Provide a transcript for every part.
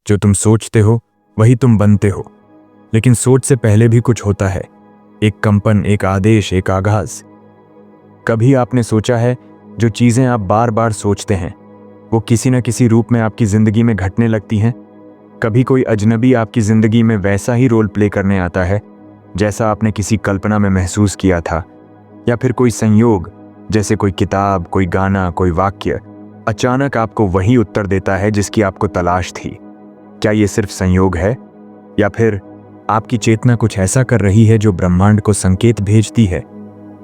जो तुम सोचते हो वही तुम बनते हो। लेकिन सोच से पहले भी कुछ होता है, एक कंपन, एक आदेश, एक आगाज। कभी आपने सोचा है जो चीजें आप बार बार सोचते हैं वो किसी न किसी रूप में आपकी जिंदगी में घटने लगती हैं? कभी कोई अजनबी आपकी जिंदगी में वैसा ही रोल प्ले करने आता है जैसा आपने किसी कल्पना में महसूस किया था, या फिर कोई संयोग जैसे कोई किताब, कोई गाना, कोई वाक्य अचानक आपको वही उत्तर देता है जिसकी आपको तलाश थी। क्या ये सिर्फ संयोग है, या फिर आपकी चेतना कुछ ऐसा कर रही है जो ब्रह्मांड को संकेत भेजती है?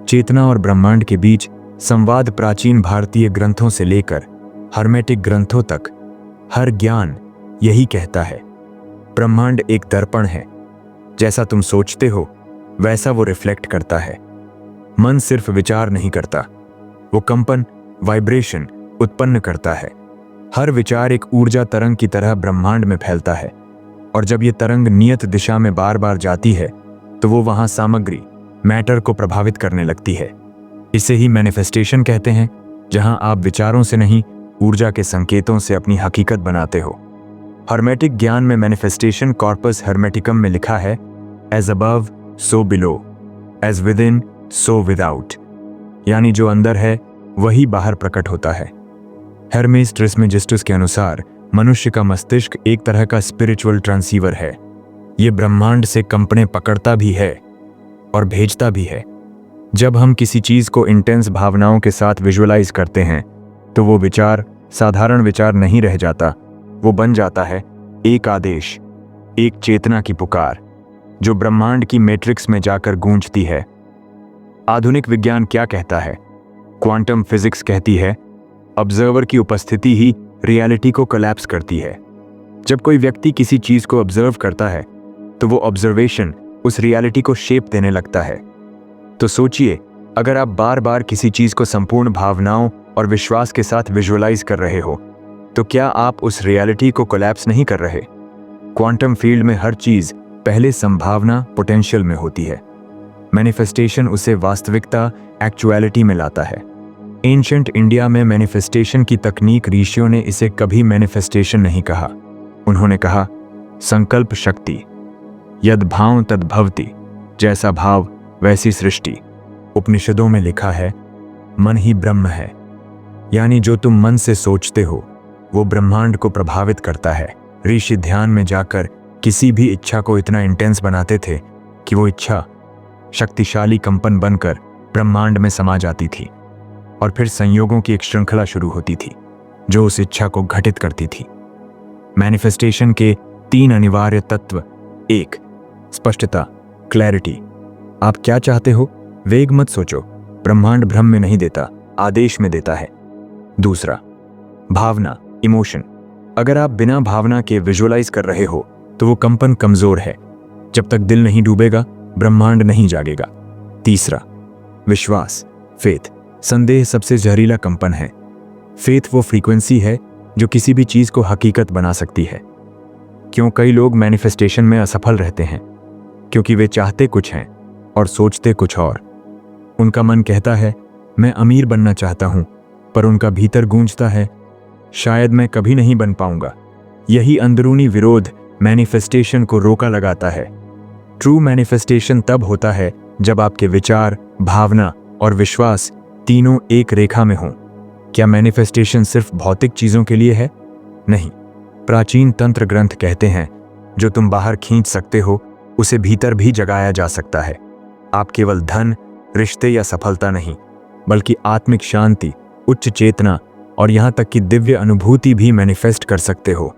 चेतना और ब्रह्मांड के बीच संवाद प्राचीन भारतीय ग्रंथों से लेकर हर्मेटिक ग्रंथों तक हर ज्ञान यही कहता है। ब्रह्मांड एक दर्पण है, जैसा तुम सोचते हो वैसा वो रिफ्लेक्ट करता है। मन सिर्फ विचार नहीं करता, वो कंपन, वाइब्रेशन उत्पन्न करता है। हर विचार एक ऊर्जा तरंग की तरह ब्रह्मांड में फैलता है, और जब ये तरंग नियत दिशा में बार बार जाती है तो वो वहां सामग्री, मैटर को प्रभावित करने लगती है। इसे ही मैनिफेस्टेशन कहते हैं, जहां आप विचारों से नहीं, ऊर्जा के संकेतों से अपनी हकीकत बनाते हो। हर्मेटिक ज्ञान में मैनिफेस्टेशन कॉर्पस हर्मेटिकम में लिखा है, as above so below, as within so without विदाउट, यानी जो अंदर है वही बाहर प्रकट होता है। हेर्मेस ट्रिस्मेजिस्टस के अनुसार मनुष्य का मस्तिष्क एक तरह का स्पिरिचुअल ट्रांसीवर है। ये ब्रह्मांड से कंपने पकड़ता भी है और भेजता भी है। जब हम किसी चीज को इंटेंस भावनाओं के साथ विजुअलाइज करते हैं तो वो विचार साधारण विचार नहीं रह जाता, वो बन जाता है एक आदेश, एक चेतना की पुकार जो ब्रह्मांड की मैट्रिक्स में जाकर गूंजती है। आधुनिक विज्ञान क्या कहता है? क्वांटम फिजिक्स कहती है ऑब्जर्वर की उपस्थिति ही रियलिटी को कोलैप्स करती है। जब कोई व्यक्ति किसी चीज को ऑब्जर्व करता है तो वो ऑब्जर्वेशन उस रियलिटी को शेप देने लगता है। तो सोचिए, अगर आप बार बार किसी चीज को संपूर्ण भावनाओं और विश्वास के साथ विजुअलाइज कर रहे हो तो क्या आप उस रियलिटी को कोलैप्स नहीं कर रहे? क्वांटम फील्ड में हर चीज पहले संभावना, पोटेंशियल में होती है। मैनिफेस्टेशन उसे वास्तविकता, एक्चुअलिटी में लाता है। एंशिएंट इंडिया में मैनिफेस्टेशन की तकनीक ऋषियों ने इसे कभी मैनिफेस्टेशन नहीं कहा। उन्होंने कहा संकल्प शक्ति। यद भाव तद भवति, जैसा भाव वैसी सृष्टि। उपनिषदों में लिखा है मन ही ब्रह्म है, यानी जो तुम मन से सोचते हो वो ब्रह्मांड को प्रभावित करता है। ऋषि ध्यान में जाकर किसी भी इच्छा को इतना इंटेंस बनाते थे कि वो इच्छा शक्तिशाली कंपन बनकर ब्रह्मांड में समा जाती थी, और फिर संयोगों की एक श्रृंखला शुरू होती थी जो उस इच्छा को घटित करती थी। मैनिफेस्टेशन के 3 अनिवार्य तत्व: 1. स्पष्टता, क्लैरिटी। आप क्या चाहते हो वेग मत सोचो, ब्रह्मांड भ्रम में नहीं देता, आदेश में देता है। 2. भावना, इमोशन। अगर आप बिना भावना के विजुअलाइज कर रहे हो तो वो कंपन कमजोर है। जब तक दिल नहीं डूबेगा ब्रह्मांड नहीं जागेगा। 3. विश्वास, फेथ। संदेह सबसे जहरीला कंपन है। फेथ वो फ्रीक्वेंसी है जो किसी भी चीज को हकीकत बना सकती है। क्यों कई लोग मैनिफेस्टेशन में असफल रहते हैं? क्योंकि वे चाहते कुछ हैं और सोचते कुछ और। उनका मन कहता है मैं अमीर बनना चाहता हूं, पर उनका भीतर गूंजता है शायद मैं कभी नहीं बन पाऊंगा। यही अंदरूनी विरोध मैनिफेस्टेशन को रोका लगाता है। ट्रू मैनिफेस्टेशन तब होता है जब आपके विचार, भावना और विश्वास तीनों एक रेखा में हों। क्या मैनिफेस्टेशन सिर्फ भौतिक चीजों के लिए है? नहीं। प्राचीन तंत्र ग्रंथ कहते हैं जो तुम बाहर खींच सकते हो उसे भीतर भी जगाया जा सकता है। आप केवल धन, रिश्ते या सफलता नहीं, बल्कि आत्मिक शांति, उच्च चेतना और यहां तक कि दिव्य अनुभूति भी मैनिफेस्ट कर सकते हो।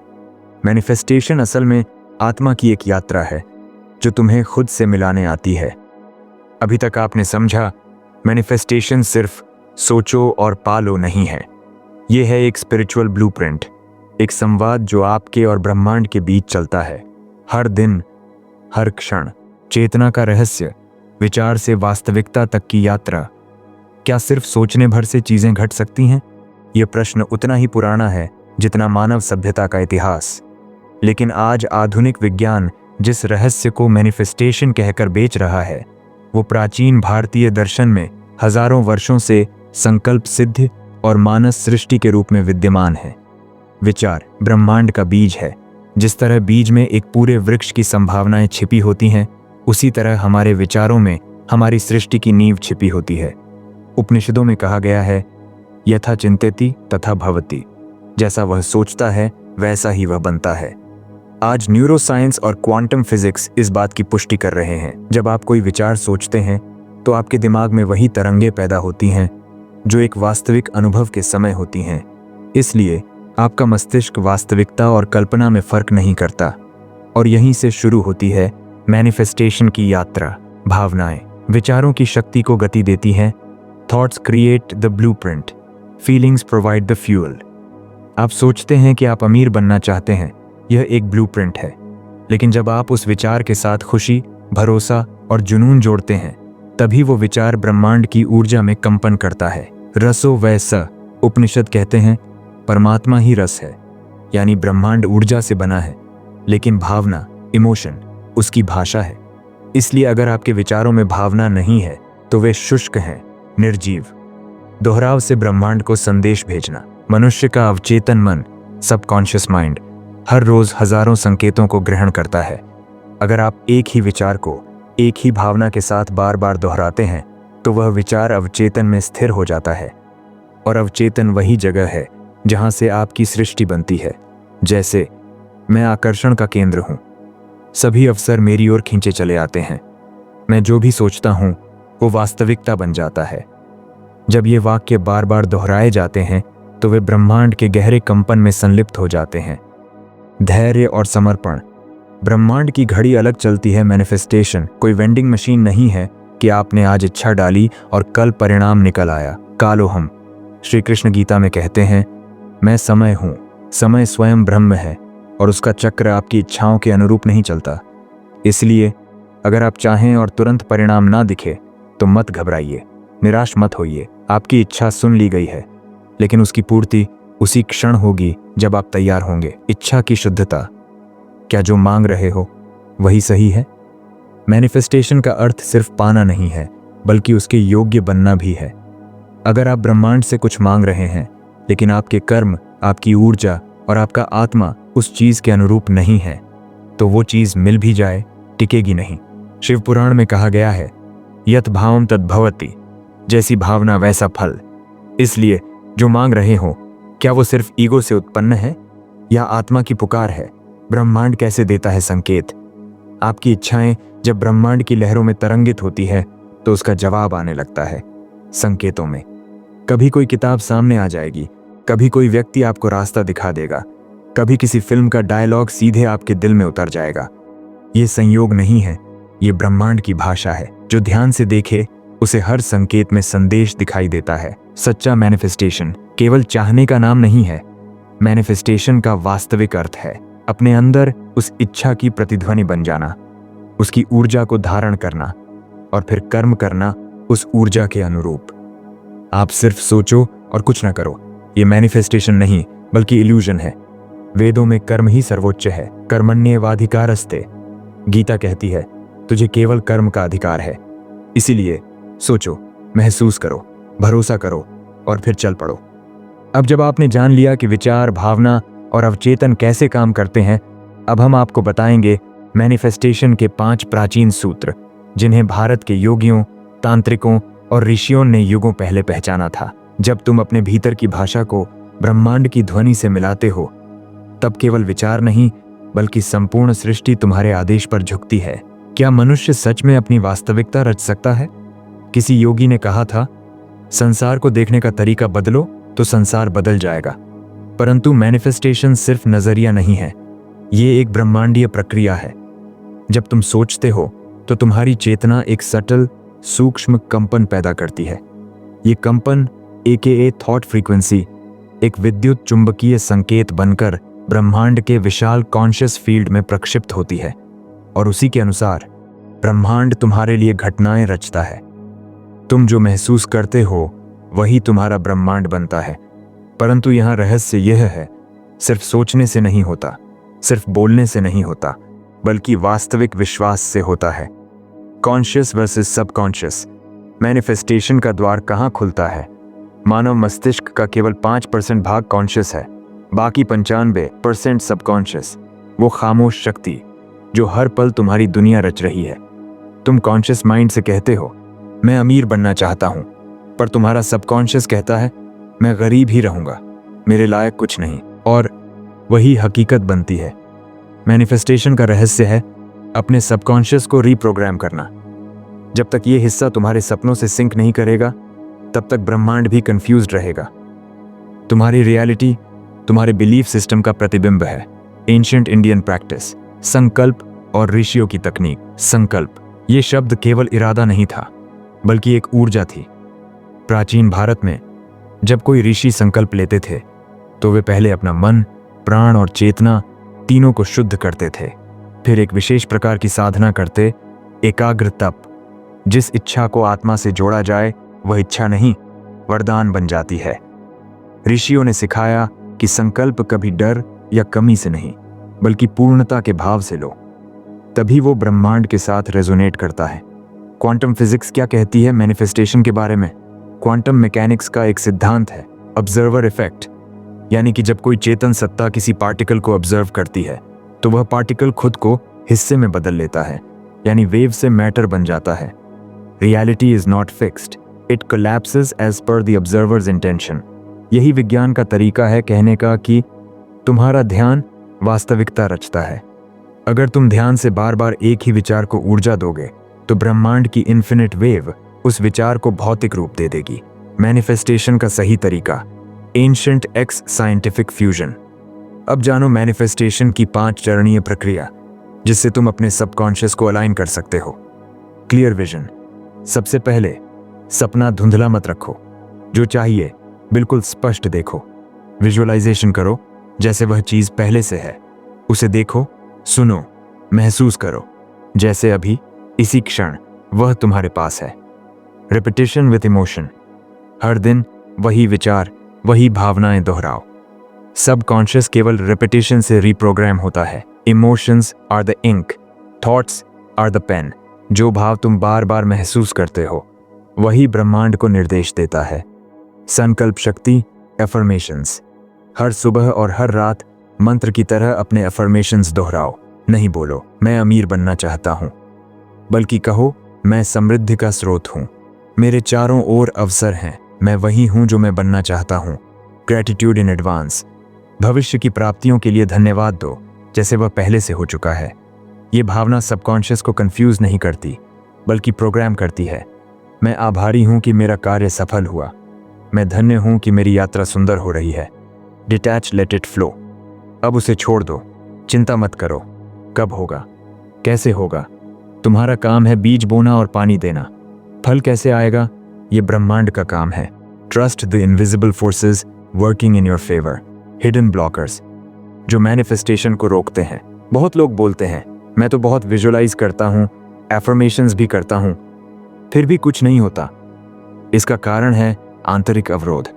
मैनिफेस्टेशन असल में आत्मा की एक यात्रा है जो तुम्हें खुद से मिलाने आती है। अभी तक आपने समझा मैनिफेस्टेशन सिर्फ सोचो और पालो नहीं है। यह है एक स्पिरिचुअल ब्लूप्रिंट, एक संवाद जो आपके और ब्रह्मांड के बीच चलता है। हर दिन, हर क्षण। चेतना का रहस्य, विचार से वास्तविकता तक की यात्रा। क्या सिर्फ सोचने भर से चीजें घट सकती हैं? यह प्रश्न उतना ही पुराना है जितना मानव सभ्यता का इतिहास। लेकिन आज आधुनिक विज्ञान जिस रहस्य को मैनिफेस्टेशन कहकर बेच रहा है वो प्राचीन भारतीय दर्शन में हजारों वर्षों से संकल्प सिद्ध और मानस सृष्टि के रूप में विद्यमान है। विचार ब्रह्मांड का बीज है। जिस तरह बीज में एक पूरे वृक्ष की संभावनाएं छिपी होती हैं, उसी तरह हमारे विचारों में हमारी सृष्टि की नींव छिपी होती है। उपनिषदों में कहा गया है, यथा चिंतयति तथा भवति। जैसा वह सोचता है वैसा ही वह बनता है। आज न्यूरोसाइंस और क्वांटम फिजिक्स इस बात की पुष्टि कर रहे हैं। जब आप कोई विचार सोचते हैं तो आपके दिमाग में वही तरंगें पैदा होती हैं जो एक वास्तविक अनुभव के समय होती हैं। इसलिए आपका मस्तिष्क वास्तविकता और कल्पना में फर्क नहीं करता, और यहीं से शुरू होती है मैनिफेस्टेशन की यात्रा। भावनाएं विचारों की शक्ति को गति देती हैं। Thoughts create the blueprint, feelings provide the fuel. आप सोचते हैं कि आप अमीर बनना चाहते हैं, यह एक ब्लूप्रिंट है। लेकिन जब आप उस विचार के साथ खुशी, भरोसा और जुनून जोड़ते हैं, तभी वो विचार ब्रह्मांड की ऊर्जा में कंपन करता है। रसो वै स, उपनिषद कहते हैं, परमात्मा ही रस है, यानी ब्रह्मांड ऊर्जा से बना है, लेकिन भावना, इमोशन उसकी भाषा है। इसलिए अगर आपके विचारों में भावना नहीं है तो वे शुष्क हैं, निर्जीव। दोहराव से ब्रह्मांड को संदेश भेजना। मनुष्य का अवचेतन मन, सबकॉन्शियस माइंड, हर रोज हजारों संकेतों को ग्रहण करता है। अगर आप एक ही विचार को एक ही भावना के साथ बार बार दोहराते हैं तो वह विचार अवचेतन में स्थिर हो जाता है, और अवचेतन वही जगह है जहां से आपकी सृष्टि बनती है। जैसे मैं आकर्षण का केंद्र हूं, सभी अवसर मेरी ओर खींचे चले आते हैं। मैं जो भी सोचता हूं वो वास्तविकता बन जाता है। जब ये वाक्य बार बार दोहराए जाते हैं तो वे ब्रह्मांड के गहरे कंपन में संलिप्त हो जाते हैं। धैर्य और समर्पण। ब्रह्मांड की घड़ी अलग चलती है। मैनिफेस्टेशन कोई वेंडिंग मशीन नहीं है कि आपने आज इच्छा डाली और कल परिणाम निकल आया। कालोहम। श्री कृष्ण गीता में कहते हैं, मैं समय हूं, समय स्वयं ब्रह्म है और उसका चक्र आपकी इच्छाओं के अनुरूप नहीं चलता। इसलिए अगर आप चाहें और तुरंत परिणाम ना दिखे तो मत घबराइए, निराश मत होइए। आपकी इच्छा सुन ली गई है, लेकिन उसकी पूर्ति उसी क्षण होगी जब आप तैयार होंगे। इच्छा की शुद्धता। क्या जो मांग रहे हो वही सही है? मैनिफेस्टेशन का अर्थ सिर्फ पाना नहीं है, बल्कि उसके योग्य बनना भी है। अगर आप ब्रह्मांड से कुछ मांग रहे हैं लेकिन आपके कर्म, आपकी ऊर्जा और आपका आत्मा उस चीज के अनुरूप नहीं है, तो वो चीज मिल भी जाए टिकेगी नहीं। शिव पुराण में कहा गया है, यत भावम तद भवति, जैसी भावना वैसा फल। इसलिए जो मांग रहे हो, क्या वो सिर्फ ईगो से उत्पन्न है या आत्मा की पुकार है? ब्रह्मांड कैसे देता है संकेत? आपकी इच्छाएं जब ब्रह्मांड की लहरों में तरंगित होती है तो उसका जवाब आने लगता है संकेतों में। कभी कोई किताब सामने आ जाएगी, कभी कोई व्यक्ति आपको रास्ता दिखा देगा, कभी किसी फिल्म का डायलॉग सीधे आपके दिल में उतर जाएगा। ये संयोग नहीं है, ये ब्रह्मांड की भाषा है। जो ध्यान से देखे उसे हर संकेत में संदेश दिखाई देता है। सच्चा मैनिफेस्टेशन केवल चाहने का नाम नहीं है। मैनिफेस्टेशन का वास्तविक अर्थ है अपने अंदर उस इच्छा की प्रतिध्वनि बन जाना, उसकी ऊर्जा को धारण करना और फिर कर्म करना उस ऊर्जा के अनुरूप। आप सिर्फ सोचो और कुछ ना करो, ये मैनिफेस्टेशन नहीं बल्कि इल्यूजन है। वेदों में कर्म ही सर्वोच्च है। कर्मण्येवाधिकारस्ते, गीता कहती है तुझे केवल कर्म का अधिकार है। इसीलिए सोचो, महसूस करो, भरोसा करो और फिर चल पड़ो। अब जब आपने जान लिया कि विचार, भावना और अवचेतन कैसे काम करते हैं, अब हम आपको बताएंगे मैनिफेस्टेशन के 5 प्राचीन सूत्र, जिन्हें भारत के योगियों, तांत्रिकों और ऋषियों ने युगों पहले पहचाना था। जब तुम अपने भीतर की भाषा को ब्रह्मांड की ध्वनि से मिलाते हो, तब केवल विचार नहीं बल्कि संपूर्ण सृष्टि तुम्हारे आदेश पर झुकती है। क्या मनुष्य सच में अपनी वास्तविकता रच सकता है? किसी योगी ने कहा था, संसार को देखने का तरीका बदलो तो संसार बदल जाएगा। परंतु मैनिफेस्टेशन सिर्फ नजरिया नहीं है, ये एक ब्रह्मांडीय प्रक्रिया है। जब तुम सोचते हो तो तुम्हारी चेतना एक सटल, सूक्ष्म कंपन पैदा करती है। ये कंपन AKA थॉट फ्रीक्वेंसी एक विद्युत चुंबकीय संकेत बनकर ब्रह्मांड के विशाल कॉन्शियस फील्ड में प्रक्षिप्त होती है, और उसी के अनुसार ब्रह्मांड तुम्हारे लिए घटनाएं रचता है। तुम जो महसूस करते हो वही तुम्हारा ब्रह्मांड बनता है। परंतु यहाँ रहस्य यह है, सिर्फ सोचने से नहीं होता, सिर्फ बोलने से नहीं होता, बल्कि वास्तविक विश्वास से होता है। Conscious versus subconscious. मैनिफेस्टेशन का द्वार कहाँ खुलता है? मानव मस्तिष्क का केवल 5% भाग कॉन्शियस है, बाकी 95% सबकॉन्शियस। वो खामोश शक्ति जो हर पल तुम्हारी दुनिया रच रही है। तुम कॉन्शियस माइंड से कहते हो मैं अमीर बनना चाहता हूं, पर तुम्हारा सबकॉन्शियस कहता है मैं गरीब ही रहूंगा, मेरे लायक कुछ नहीं। और वही हकीकत बनती है। मैनिफेस्टेशन का रहस्य है अपने सबकॉन्शियस को रीप्रोग्राम करना। जब तक ये हिस्सा तुम्हारे सपनों से सिंक नहीं करेगा, तब तक ब्रह्मांड भी कंफ्यूज्ड रहेगा। तुम्हारी रियलिटी तुम्हारे बिलीफ सिस्टम का प्रतिबिंब है। एंशिएंट इंडियन प्रैक्टिस, संकल्प और ऋषियों की तकनीक। संकल्प, ये शब्द केवल इरादा नहीं था, बल्कि एक ऊर्जा थी। प्राचीन भारत में जब कोई ऋषि संकल्प लेते थे, तो वे पहले अपना मन, प्राण और चेतना तीनों को शुद्ध करते थे। फिर एक विशेष प्रकार की साधना करते, एकाग्र तप। जिस इच्छा को आत्मा से जोड़ा जाए, वह इच्छा नहीं, वरदान बन जाती है। ऋषियों ने सिखाया कि संकल्प कभी डर या कमी से नहीं, बल्कि पूर्णता के भाव से लो, तभी वो ब्रह्मांड के साथ रेजोनेट करता है। क्वांटम फिजिक्स क्या कहती है मैनिफेस्टेशन के बारे में? क्वांटम मैकेनिक्स का एक सिद्धांत है ऑब्जर्वर इफेक्ट, यानी कि जब कोई चेतन सत्ता किसी पार्टिकल को ऑब्जर्व करती है, तो वह पार्टिकल खुद को हिस्से में बदल लेता है, यानी वेव से मैटर बन जाता है। Reality is not fixed, it collapses as per the observer's intention. यही विज्ञान का तरीका है कहने का कि तुम्हारा ध्यान वास्तविकता रचता है। अगर तुम ध्यान से बार बार एक ही विचार को ऊर्जा दोगे, तो ब्रह्मांड की इन्फिनिट वेव उस विचार को भौतिक रूप दे देगी। मैनिफेस्टेशन का सही तरीका, एंशिएंट एक्स साइंटिफिक फ्यूजन। अब जानो मैनिफेस्टेशन की 5 चरणीय प्रक्रिया, जिससे तुम अपने सबकॉन्शियस को अलाइन कर सकते हो। Clear vision. सबसे पहले सपना धुंधला मत रखो, जो चाहिए बिल्कुल स्पष्ट देखो। विजुअलाइजेशन करो जैसे वह चीज पहले से है। उसे देखो, सुनो, महसूस करो जैसे अभी इसी क्षण वह तुम्हारे पास है। Repetition with emotion. हर दिन वही विचार, वही भावनाएं दोहराओ। सबकॉन्शियस केवल रिपीटिशन से रीप्रोग्राम होता है। Emotions are the ink, thoughts are the pen. जो भाव तुम बार बार महसूस करते हो, वही ब्रह्मांड को निर्देश देता है। संकल्प शक्ति, एफर्मेशंस। हर सुबह और हर रात मंत्र की तरह अपने एफर्मेशंस दोहराओ। नहीं बोलो मैं अमीर बनना चाहता हूं, बल्कि कहो मैं समृद्धि का स्रोत हूं, मेरे चारों ओर अवसर हैं, मैं वही हूं जो मैं बनना चाहता हूं। Gratitude in advance. भविष्य की प्राप्तियों के लिए धन्यवाद दो जैसे वह पहले से हो चुका है। ये भावना सबकॉन्शियस को कंफ्यूज नहीं करती, बल्कि प्रोग्राम करती है। मैं आभारी हूं कि मेरा कार्य सफल हुआ, मैं धन्य हूं कि मेरी यात्रा सुंदर हो रही है। Detach, let it flow. अब उसे छोड़ दो, चिंता मत करो कब होगा, कैसे होगा। तुम्हारा काम है बीज बोना और पानी देना। फल कैसे आएगा, ये ब्रह्मांड का काम है। Trust the invisible forces working in your favour. Hidden blockers जो मैनिफेस्टेशन को रोकते हैं। बहुत लोग बोलते हैं मैं तो बहुत विजुअलाइज करता हूं, एफर्मेशंस भी करता हूं, फिर भी कुछ नहीं होता। इसका कारण है आंतरिक अवरोध।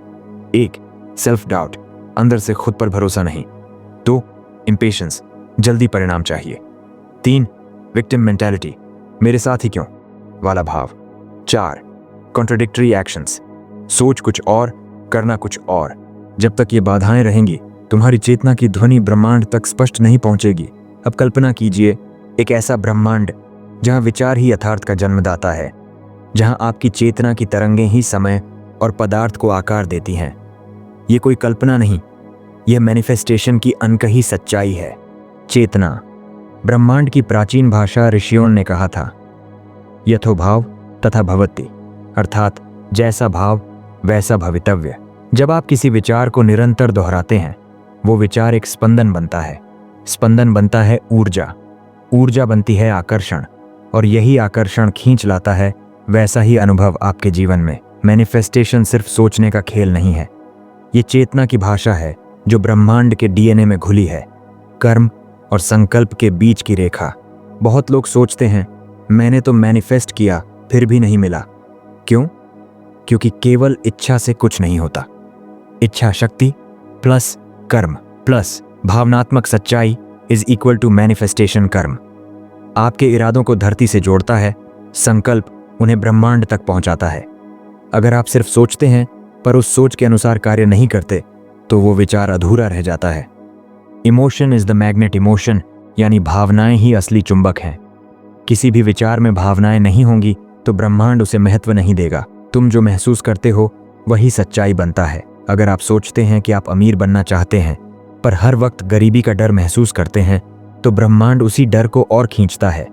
1. सेल्फ डाउट, अंदर से खुद पर भरोसा नहीं। 2. इंपेशेंस, जल्दी परिणाम चाहिए। 3. विक्टिम मेंटालिटी, मेरे साथ ही क्यों वाला भाव। 4. कॉन्ट्राडिक्टरी एक्शंस, सोच कुछ और, करना कुछ और। जब तक ये बाधाएं रहेंगी, तुम्हारी चेतना की ध्वनि ब्रह्मांड तक स्पष्ट नहीं पहुंचेगी। अब कल्पना कीजिए एक ऐसा ब्रह्मांड जहां विचार ही यथार्थ का जन्मदाता है, जहां आपकी चेतना की तरंगें ही समय और पदार्थ को आकार देती हैं। ये कोई कल्पना नहीं, यह मैनिफेस्टेशन की अनकही सच्चाई है। चेतना, ब्रह्मांड की प्राचीन भाषा ऋषियों ने कहा था यथोभाव तथा भवति, अर्थात जैसा भाव वैसा भवितव्य। जब आप किसी विचार को निरंतर दोहराते हैं, वो विचार एक स्पंदन बनता है। स्पंदन बनता है ऊर्जा, ऊर्जा बनती है आकर्षण, और यही आकर्षण खींच लाता है वैसा ही अनुभव आपके जीवन में। मैनिफेस्टेशन सिर्फ सोचने का खेल नहीं है, ये चेतना की भाषा है जो ब्रह्मांड के डीएनए में घुली है। कर्म और संकल्प के बीच की रेखा। बहुत लोग सोचते हैं मैंने तो मैनिफेस्ट किया फिर भी नहीं मिला। क्यों? क्योंकि केवल इच्छा से कुछ नहीं होता। इच्छा शक्ति प्लस कर्म प्लस भावनात्मक सच्चाई इज इक्वल टू मैनिफेस्टेशन कर्म। आपके इरादों को धरती से जोड़ता है, संकल्प उन्हें ब्रह्मांड तक पहुंचाता है। अगर आप सिर्फ सोचते हैं पर उस सोच के अनुसार कार्य नहीं करते, तो वो विचार अधूरा रह जाता है। Emotion is the magnet. Emotion यानी भावनाएं ही असली चुंबक हैं। किसी भी विचार में भावनाएं नहीं होंगी तो ब्रह्मांड उसे महत्व नहीं देगा। तुम जो महसूस करते हो वही सच्चाई बनता है। अगर आप सोचते हैं कि आप अमीर बनना चाहते हैं पर हर वक्त गरीबी का डर महसूस करते हैं तो ब्रह्मांड उसी डर को और खींचता है।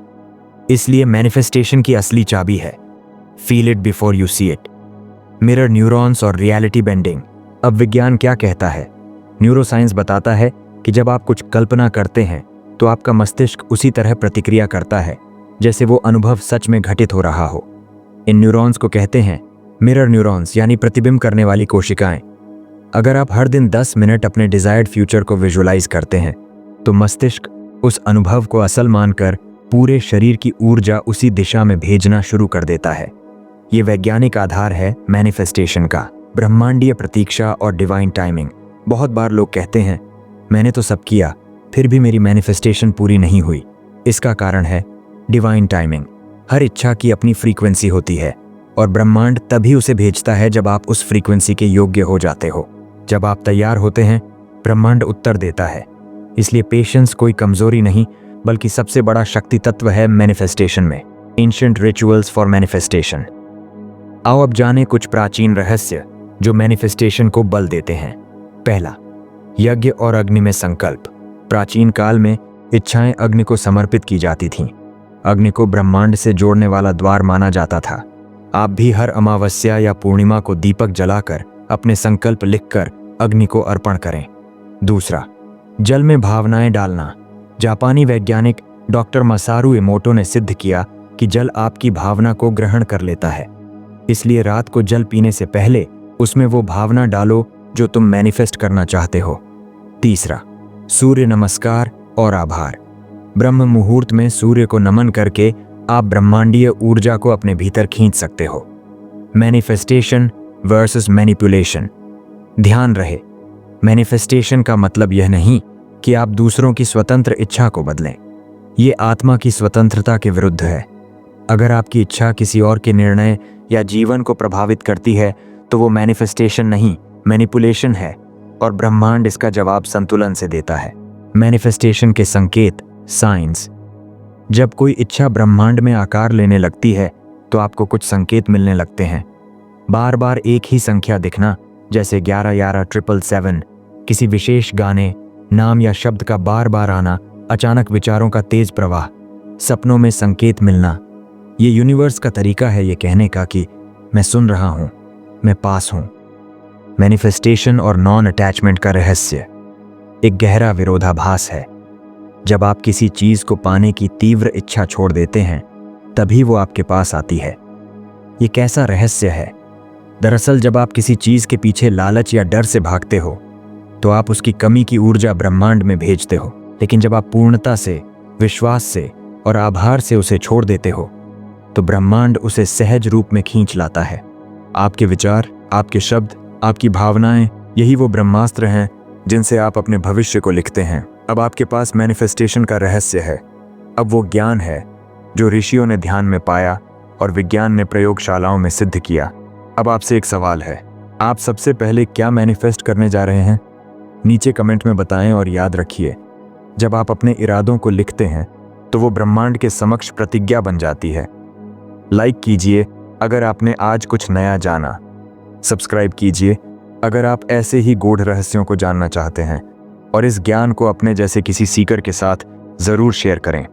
इसलिए मैनिफेस्टेशन की असली चाबी है feel it before you see it. Mirror neurons और रियलिटी बेंडिंग। अब विज्ञान क्या कहता है? न्यूरोसाइंस बताता है कि जब आप कुछ कल्पना करते हैं तो आपका मस्तिष्क उसी तरह प्रतिक्रिया करता है जैसे वो अनुभव सच में घटित हो रहा हो। इन न्यूरॉन्स को कहते हैं मिरर न्यूरॉन्स, यानी प्रतिबिंब करने वाली कोशिकाएं। अगर आप हर दिन 10 मिनट अपने डिजायर्ड फ्यूचर को विजुअलाइज करते हैं तो मस्तिष्क उस अनुभव को असल मानकर पूरे शरीर की ऊर्जा उसी दिशा में भेजना शुरू कर देता है। ये वैज्ञानिक आधार है मैनिफेस्टेशन का, ब्रह्मांडीय प्रतीक्षा और डिवाइन टाइमिंग। बहुत बार लोग कहते हैं मैंने तो सब किया फिर भी मेरी मैनिफेस्टेशन पूरी नहीं हुई। इसका कारण है डिवाइन टाइमिंग। हर इच्छा की अपनी फ्रीक्वेंसी होती है और ब्रह्मांड तभी उसे भेजता है जब आप उस फ्रीक्वेंसी के योग्य हो जाते हो। जब आप तैयार होते हैं ब्रह्मांड उत्तर देता है। इसलिए पेशेंस कोई कमजोरी नहीं बल्कि सबसे बड़ा शक्ति तत्व है मैनिफेस्टेशन में। Ancient rituals for manifestation. आओ अब जाने कुछ प्राचीन रहस्य जो मैनिफेस्टेशन को बल देते हैं। पहला, यज्ञ और अग्नि में संकल्प। प्राचीन काल में इच्छाएं अग्नि को समर्पित की जाती थीं। अग्नि को ब्रह्मांड से जोड़ने वाला द्वार माना जाता था। आप भी हर अमावस्या या पूर्णिमा को दीपक जलाकर अपने संकल्प लिखकर अग्नि को अर्पण करें। दूसरा, जल में भावनाएं डालना। जापानी वैज्ञानिक डॉक्टर मसारू इमोटो ने सिद्ध किया कि जल आपकी भावना को ग्रहण कर लेता है। इसलिए रात को जल पीने से पहले उसमें वो भावना डालो जो तुम मैनिफेस्ट करना चाहते हो। तीसरा, सूर्य नमस्कार और आभार। ब्रह्म मुहूर्त में सूर्य को नमन करके आप ब्रह्मांडीय ऊर्जा को अपने भीतर खींच सकते हो। Manifestation versus manipulation. ध्यान रहे, मैनिफेस्टेशन का मतलब यह नहीं कि आप दूसरों की स्वतंत्र इच्छा को बदलें। ये आत्मा की स्वतंत्रता के विरुद्ध है। अगर आपकी इच्छा किसी और के निर्णय या जीवन को प्रभावित करती है तो वो मैनिफेस्टेशन नहीं, मैनिपुलेशन है और ब्रह्मांड इसका जवाब संतुलन से देता है। मैनिफेस्टेशन के संकेत, साइंस। जब कोई इच्छा ब्रह्मांड में आकार लेने लगती है तो आपको कुछ संकेत मिलने लगते हैं। बार बार एक ही संख्या दिखना, जैसे 11 11 777, किसी विशेष गाने, नाम या शब्द का बार बार आना, अचानक विचारों का तेज प्रवाह, सपनों में संकेत मिलना। ये यूनिवर्स का तरीका है ये कहने का कि मैं सुन रहा हूं, मैं पास हूं। मैनिफेस्टेशन और नॉन अटैचमेंट का रहस्य एक गहरा विरोधाभास है। जब आप किसी चीज को पाने की तीव्र इच्छा छोड़ देते हैं तभी वो आपके पास आती है। ये कैसा रहस्य है? दरअसल जब आप किसी चीज के पीछे लालच या डर से भागते हो तो आप उसकी कमी की ऊर्जा ब्रह्मांड में भेजते हो। लेकिन जब आप पूर्णता से, विश्वास से और आभार से उसे छोड़ देते हो तो ब्रह्मांड उसे सहज रूप में खींच लाता है। आपके विचार, आपके शब्द, आपकी भावनाएं, यही वो ब्रह्मास्त्र हैं जिनसे आप अपने भविष्य को लिखते हैं। अब आपके पास मैनिफेस्टेशन का रहस्य है। अब वो ज्ञान है जो ऋषियों ने ध्यान में पाया और विज्ञान ने प्रयोगशालाओं में सिद्ध किया। अब आपसे एक सवाल है, आप सबसे पहले क्या मैनिफेस्ट करने जा रहे हैं? नीचे कमेंट में बताएं और याद रखिए, जब आप अपने इरादों को लिखते हैं तो वो ब्रह्मांड के समक्ष प्रतिज्ञा बन जाती है। लाइक कीजिए अगर आपने आज कुछ नया जाना। सब्सक्राइब कीजिए अगर आप ऐसे ही गूढ़ रहस्यों को जानना चाहते हैं और इस ज्ञान को अपने जैसे किसी सीकर के साथ जरूर शेयर करें।